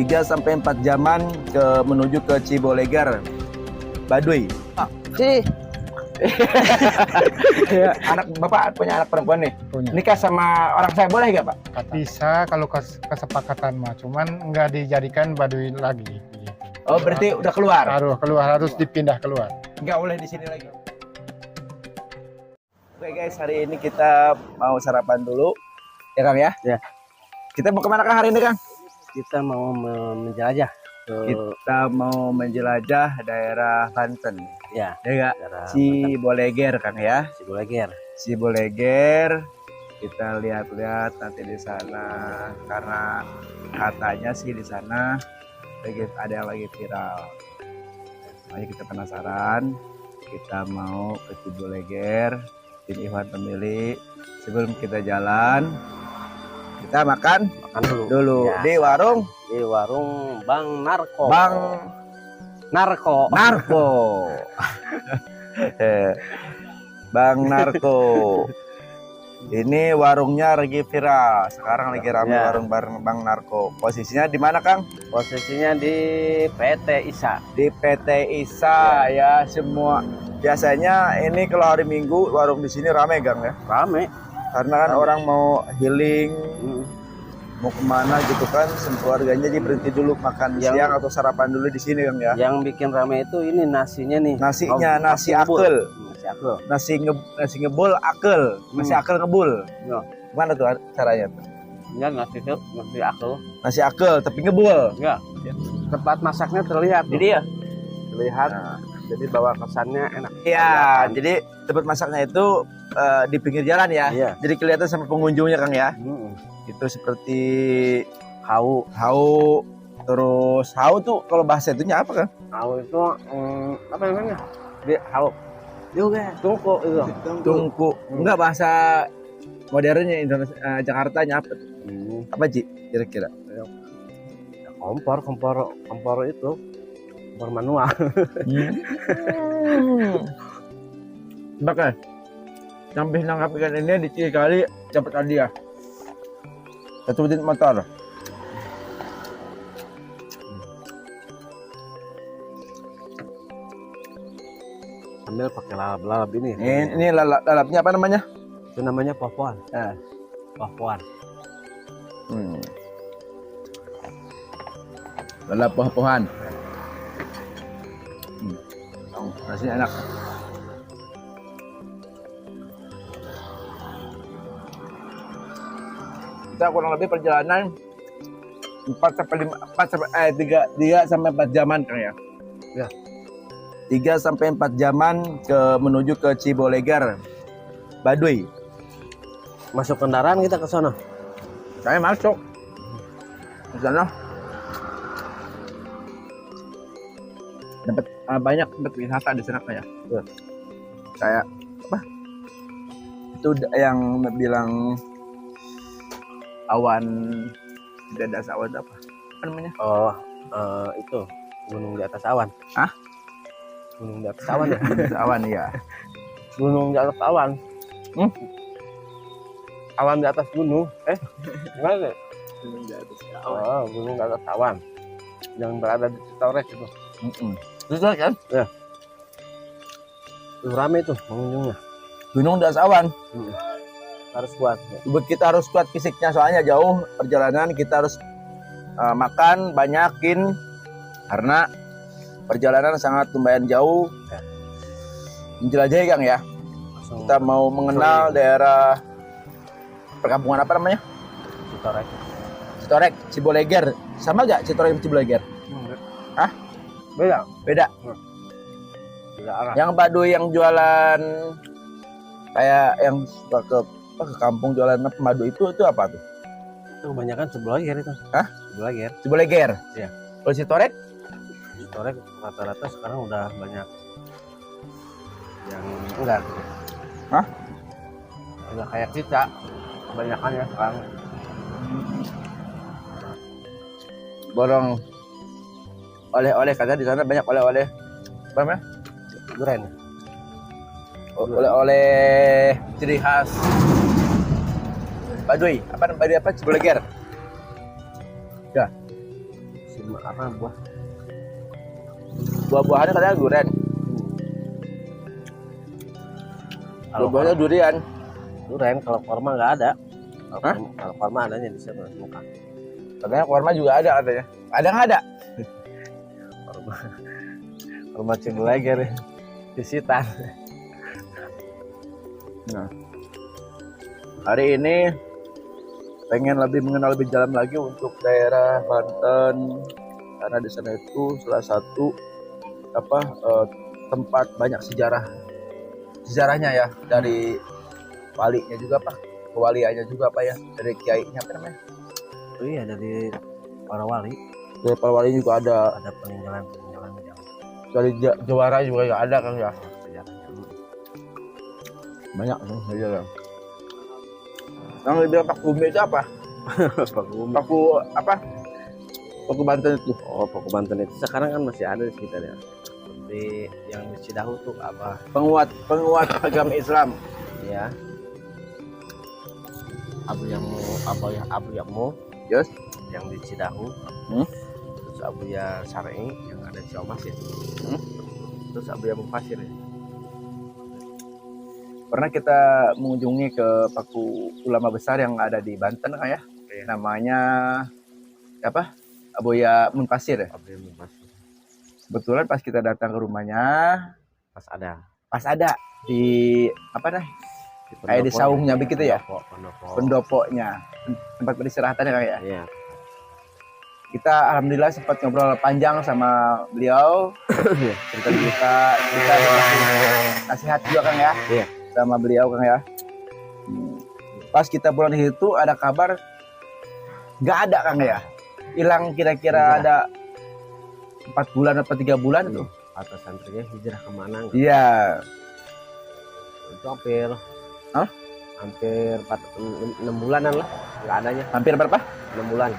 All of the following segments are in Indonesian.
3-4 jaman menuju ke Ciboleger, Baduy. Sih. Anak Bapak punya anak perempuan nih. Punya. Nikah sama orang saya boleh nggak Pak? Bisa kalau kesepakatan mah, cuman nggak dijadikan Baduy lagi. Gitu. Oh berarti udah keluar? Harus dipindah keluar. Nggak boleh di sini lagi. Oke guys, hari ini kita mau sarapan dulu, ya Kang ya? Ya. Kita mau kemana Kang hari ini Kang? Kita mau menjelajah ke Kita mau menjelajah daerah Banten. ya Ya nggak? daerah Ciboleger Kang ya? Ciboleger. Ciboleger. Kita lihat-lihat nanti di sana karena katanya sih di sana ada yang lagi viral. Makanya kita penasaran. Kita mau ke Ciboleger. Tim Iwan pemilik. Sebelum kita jalan, kita makan dulu Ya, di warung Bang Narko. Bang Narko. Bang Narko. Ini warungnya lagi viral. Sekarang lagi ramai Ya. warung bareng Bang Narko. Posisinya di mana, Kang? Posisinya di PT ISA. Di PT ISA ya. Semua biasanya ini kalau hari Minggu warung di sini ramai, Gang ya. Rame. Karena kan orang mau healing, Hmm. mau kemana gitu kan, keluarganya jadi berhenti dulu makan siang atau sarapan dulu di sini, Kang ya. Yang bikin rame itu ini nasinya nih. Nasinya nasi ngebul. akel. Nasi akel. Nasi ngebul akel, nasi akel ngebul. Ya. Gimana tuh caranya? Enggak nasi itu nasi akel. Nasi akel tapi ngebul. Enggak. Tempat masaknya terlihat. Jadi ya. Terlihat. Jadi bawa kesannya enak. Iya, jadi tempat masaknya itu di pinggir jalan ya. Iya. Jadi kelihatan sama pengunjungnya Kang ya. Hmm. Itu seperti Hau. Terus hau tuh kalau bahasa itunya apa Kang? Hau itu apa namanya? Dia hau. Juga tungku itu. Tungku. Enggak bahasa modernnya Indonesia Jakartanya apa tuh? Apa Ji kira-kira? Kompor itu. Kompor manual. Bakal sampai nangkap ikan ini di Cikali dapat hadiah. Satu unit motor. Ambil pakai lalap ini. Ini lalapnya apa namanya? Itu namanya pohon. Nah. Pohon. Lalap pohon. Nasinya enak. Kita kurang lebih perjalanan 3 sampai 4 jaman Kang ya. Ya. 3-4 jaman menuju ke Ciboleger, Baduy. Masuk kendaraan kita ke sana. Saya masuk ke sana. Dapat banyak tempat wisata di sana kayak. Ya. Kayak apa? Itu yang bilang awan tidak ada awan apa? Apa namanya? Oh, itu gunung di atas awan. Hah? Gunung di atas awan ya? Awan ya. Gunung di atas awan. Awan di atas gunung. Enggak deh. Gunung di atas Oh, gunung di atas awan. Yang berada di Citorek itu. Terus kan? Ya. Itu rame tuh pengunjungnya. Gunung di atas awan. Harus kuat. Ya. Kita harus kuat fisiknya soalnya jauh perjalanan, kita harus makan banyakin karena perjalanan sangat lumayan jauh. Menjelajahi Kang ya. Langsung Kita mau mengenal daerah perkampungan apa namanya? Citorek. Citorek, Ciboleger. Sama gak Citorek sama Ciboleger? Hah? Beda. Beda. Beda arah. Yang Baduy yang jualan kayak yang suka ke kampung jualan madu itu apa tuh? Itu kebanyakan Ciboleger itu. Hah? Ciboleger. Ciboleger. Iya. Kalau Citorek? Citorek rata-rata sekarang udah banyak yang enggak. Hah? Udah kayak kita. Kebanyakan ya sekarang. Borong oleh-oleh katanya di sana banyak oleh-oleh apa namanya? Duren. Oleh-oleh ciri khas Baduy. Apa Baduy apa? Ciboleger. Ya. apa buah. Buah-buahannya katanya durian. Buah-buahnya durian. Durian, kalau korma nggak ada. Hah? Kalau korma adanya di sana muka. Katanya korma juga ada katanya. Ada nggak ada? Korma. Korma cengleger. Disitan. Nah, hari ini pengen lebih mengenal lebih dalam lagi untuk daerah Banten, karena di sana itu salah satu tempat banyak sejarahnya ya, dari walinya juga Pak, kewaliannya juga Pak ya, dari kiainya apa namanya? Oh iya, dari para wali. Dari para wali juga ada Peninggalan yang dari Jawara juga ada kan ya, sejarahnya. banyak nih sejarah. Yang lebih Pak Bumi itu apa? Paku apa? Paku Banten itu. Oh, Paku Banten itu sekarang kan masih ada di sekitarnya. Seperti yang di Cidahu tuh apa? Penguat agama Islam. Ya. Abu Yakmu. Yes. Yang di Cidahu. Terus Abuya Syar'i yang ada di Ciamas ya. Terus Abuya Mufasir ya. Pernah kita mengunjungi ke paku ulama besar yang ada di Banten kan ya? Namanya apa? Abuya Munfasir ya? Abuya Mufasir. Kebetulan pas kita datang ke rumahnya, Pas ada di apa nih? Kayak di saungnya begitu ya? Pendopoknya, tempat peristirahatan kan ya? Iya. Kita alhamdulillah sempat ngobrol panjang sama beliau. Cerita kita nasihat juga kan ya? Iya. Sama beliau kan ya. Pas kita pulang di situ ada kabar nggak ada Kang ya, hilang kira-kira ada 4 bulan atau 3 bulan itu. Atau santrinya hijrah kemana? Iya. Itu hampir 6 bulanan lah nggak adanya. Hampir berapa? 6 bulan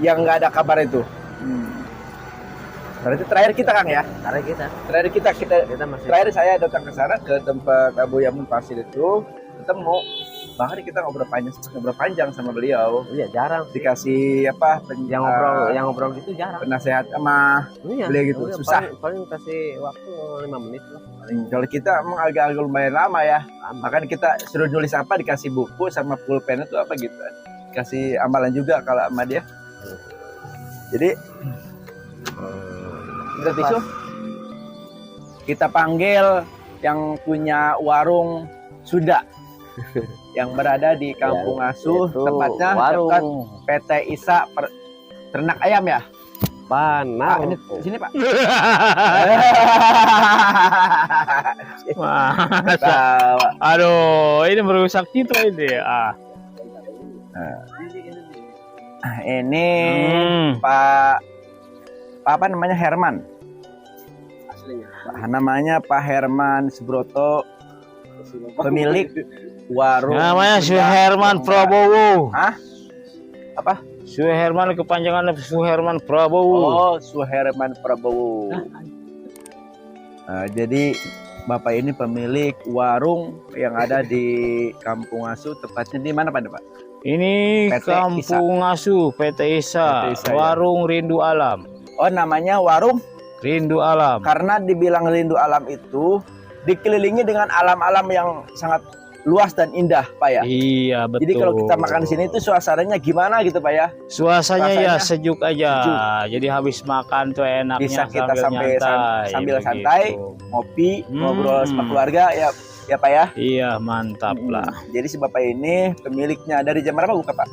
Yang nggak ada kabar itu. Berarti terakhir kita Kang ya? karena kita Kita masih terakhir saya datang ke sana ke tempat Abu Yamun Pasir itu ketemu, bahkan kita ngobrol panjang sama beliau. iya jarang Dikasih apa? yang ngobrol gitu jarang. Penasehat sama Iya, beliau gitu. iya, Susah. paling kasih waktu 5 menit lah. Kalau kita emang agak lumayan lama ya. Makanya kita suruh nulis apa, dikasih buku sama pulpen itu apa gitu. Dikasih amalan juga kalau sama dia. Jadi udah tisu. Kita panggil yang punya warung Sunda yang berada di Kampung Asuh, itu tepatnya warung dekat PT Isa Ternak Ayam ya. Panar. Ini sini Pak. Masa. Aduh, ini merusak citra ini. Ini Pak apa namanya, Herman. Namanya Pak Herman Subroto, pemilik warung. Namanya Suherman Prabowo. Hah? Apa? Suherman kepanjangan Suherman Prabowo. Oh, Suherman Prabowo. Jadi Bapak ini pemilik warung yang ada di Kampung Asuh, tepatnya di mana Pak? Ini PT Kampung Asuh PT Isa, PT Isa, ya. Warung Rindu Alam. Oh, namanya warung Rindu Alam. karena dibilang rindu alam itu dikelilingi dengan alam-alam yang sangat luas dan indah, Pak ya. Iya, betul. Jadi kalau kita makan di sini itu suasananya gimana gitu, Pak ya? Suasananya ya rasanya sejuk aja. sejuk. Jadi habis makan tuh enaknya Bisa kita sambil sambil begitu. santai, ngopi, ngobrol sama keluarga ya Pak ya. Iya, mantap lah. Jadi si Bapak ini pemiliknya dari jam berapa buka, Pak?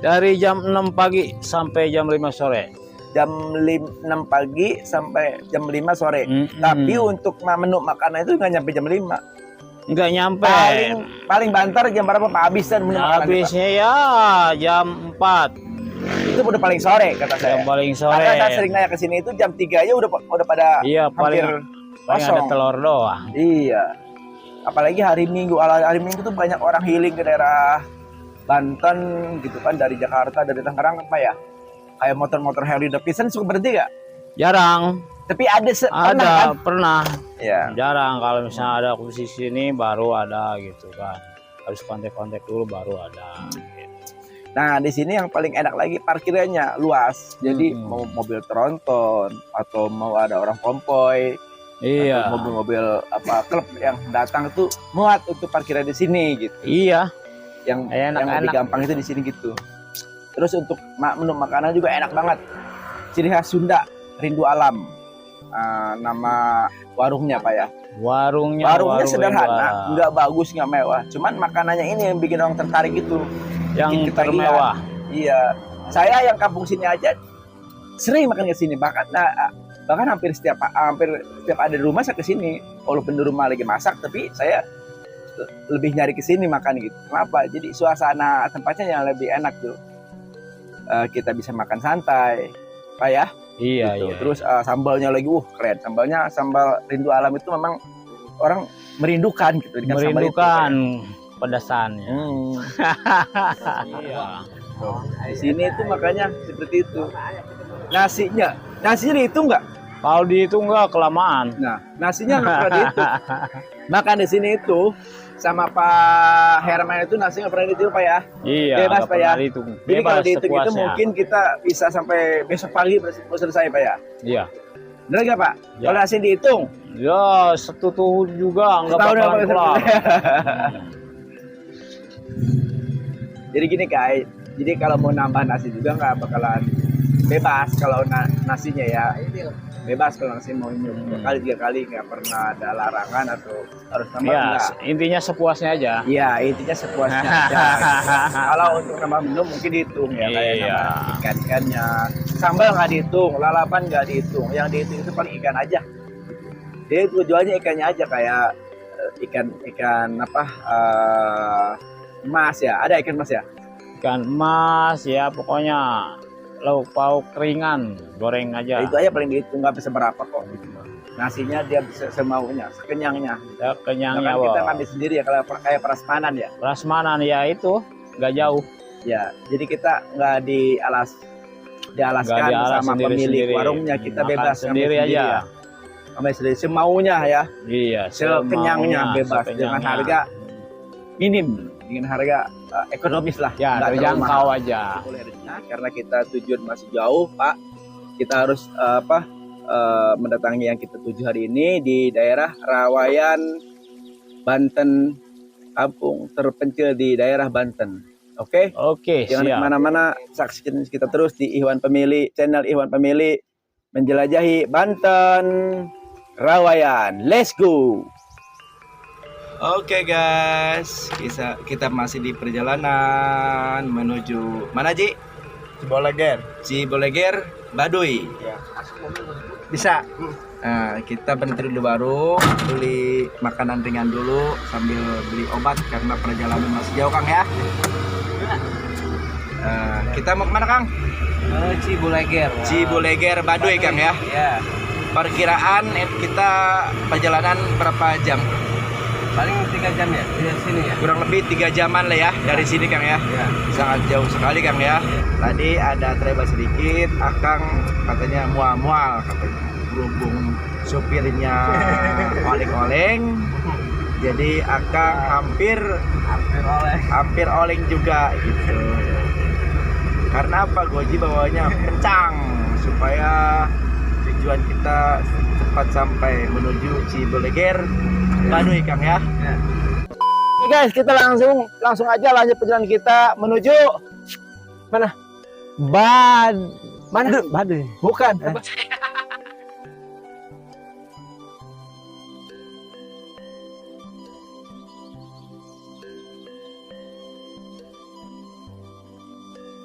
Dari jam 6 pagi sampai jam 5 sore. Jam 6 pagi sampai jam 5 sore. Tapi untuk menu makanan itu nggak nyampe jam 5. Nggak nyampe. Paling banter jam berapa Pak habisan menu makanan? Habisnya ya jam 4. Itu udah paling sore kata saya. Jam paling sore. Karena saya sering nanya ke sini itu jam 3 aja udah pada Iya, hampir paling ada kosong. telur doang. Iya. Apalagi hari Minggu tuh banyak orang healing ke daerah Banten gitu kan, dari Jakarta, dari Tangerang apa ya? Kayak motor-motor Harley Davidson suka berhenti gak? Jarang. Tapi ada kan? Pernah. Ya. Jarang, kalau misalnya ada aku di sini baru ada gitu kan. Harus kontak-kontak dulu baru ada. Nah, di sini yang paling enak lagi parkirannya luas. Jadi mau mobil tronton atau mau ada orang konvoy, Iya. atau mobil-mobil apa klub yang datang tuh muat untuk parkiran di sini gitu. Iya. Yang Enak-enak. lebih gampang itu di sini gitu. Terus untuk menu makanan juga enak banget. Ciri khas Sunda, rindu alam. Nama warungnya Pak ya. Warungnya Warungnya sederhana, mewah. nggak bagus, nggak mewah. Cuman makanannya ini yang bikin orang tertarik itu. Yang kita termewah. Iya, saya yang kampung sini aja sering makan ke sini. Bahkan hampir setiap ada di rumah saya ke sini. Walaupun di rumah lagi masak, tapi saya lebih nyari ke sini makan gitu. Kenapa? Jadi suasana tempatnya yang lebih enak tuh. Kita bisa makan santai, Pak ya. Iya, Gitu. iya. Terus sambalnya lagi, keren. Sambal rindu alam itu memang orang merindukan gitu. dengan sambal itu. Merindukan pedasannya. Iya. Di sini itu makanya seperti itu. Nasinya itu enggak? Kalau dihitung enggak kelamaan. Nah, nasinya nggak pernah dihitung. Makan di sini itu sama Pak Herman itu nasi nggak pernah dihitung Pak ya. Iya. Bebas, nggak Pak ya. pernah dihitung. Jadi kalau Bebas dihitung itu sepuasnya. mungkin kita bisa sampai besok pagi baru selesai Pak ya. Iya. Benar nggak Pak? Ya. Kalau nasi dihitung, Ya, satu tahun juga enggak setahun bakalan nggak kelar. Jadi gini guys, jadi kalau mau nambah nasi juga nggak bakalan bebas kalau nasinya ya. Bebas kalau nasi mau minum 2 kali 3 kali nggak pernah ada larangan atau harus nambah Ya, enggak. intinya sepuasnya aja. Iya, intinya sepuasnya aja. Kalau untuk nambah minum mungkin dihitung ya, kayak Iya. nambah ikan-ikannya. Sambal nggak dihitung, lalapan nggak dihitung. Yang dihitung itu paling ikan aja. Jadi tujuannya ikannya aja kayak ikan apa emas ya. Ada ikan emas ya? Ikan emas ya, pokoknya lauk pauk ringan, goreng aja. Itu aja paling dihitung nggak bisa berapa kok. Nasinya dia bisa semaunya, sekenyangnya. Ya, kenyangnya. Bahkan kita Wah. ngambil sendiri ya kalau kayak prasmanan ya. Prasmanan ya itu nggak jauh. Ya, jadi kita nggak dialaskan Nggak dialas sama pemilik sendiri-sendiri. warungnya, kita Makan bebas sendiri ngambil aja. ya. Ambil sendiri semaunya ya, Iya. sekenyangnya semaunya, bebas dengan sekenyangnya. harga minim, dengan harga ekonomis lah. Ya, nggak terlalu terjangkau mahal. aja. Nah, karena kita tujuan masih jauh, Pak, kita harus mendatangi yang kita tuju hari ini di daerah Rawayan, Banten, kampung terpencil di daerah Banten. Oke? Oke, Jangan siap. kemana-mana, saksikan kita terus di Iwan Pemilih, channel Iwan Pemilih, menjelajahi Banten, Rawayan. Let's go! Oke guys, kita masih di perjalanan menuju mana Ji? Ciboleger, Baduy. Bisa. Nah, kita berhenti dulu baru, beli makanan ringan dulu sambil beli obat karena perjalanan masih jauh Kang ya. Kita mau kemana Kang? Ciboleger, Baduy Kang ya. Perkiraan kita perjalanan berapa jam? Paling 3 jam ya dari sini ya. Kurang lebih 3 jaman lah ya dari sini Kang ya. Sangat jauh sekali Kang ya. Tadi ada travel sedikit, Akang katanya mual-mual katanya. Berhubung supirnya oleng-oleng, jadi Akang hampir oleng juga gitu. Karena apa? Goji bawanya kencang supaya tujuan kita cepat sampai menuju Ciboleger, Baduy Kang ya. Oke guys, kita langsung aja lanjut perjalanan kita menuju mana? Mana? Baduy. Bukan.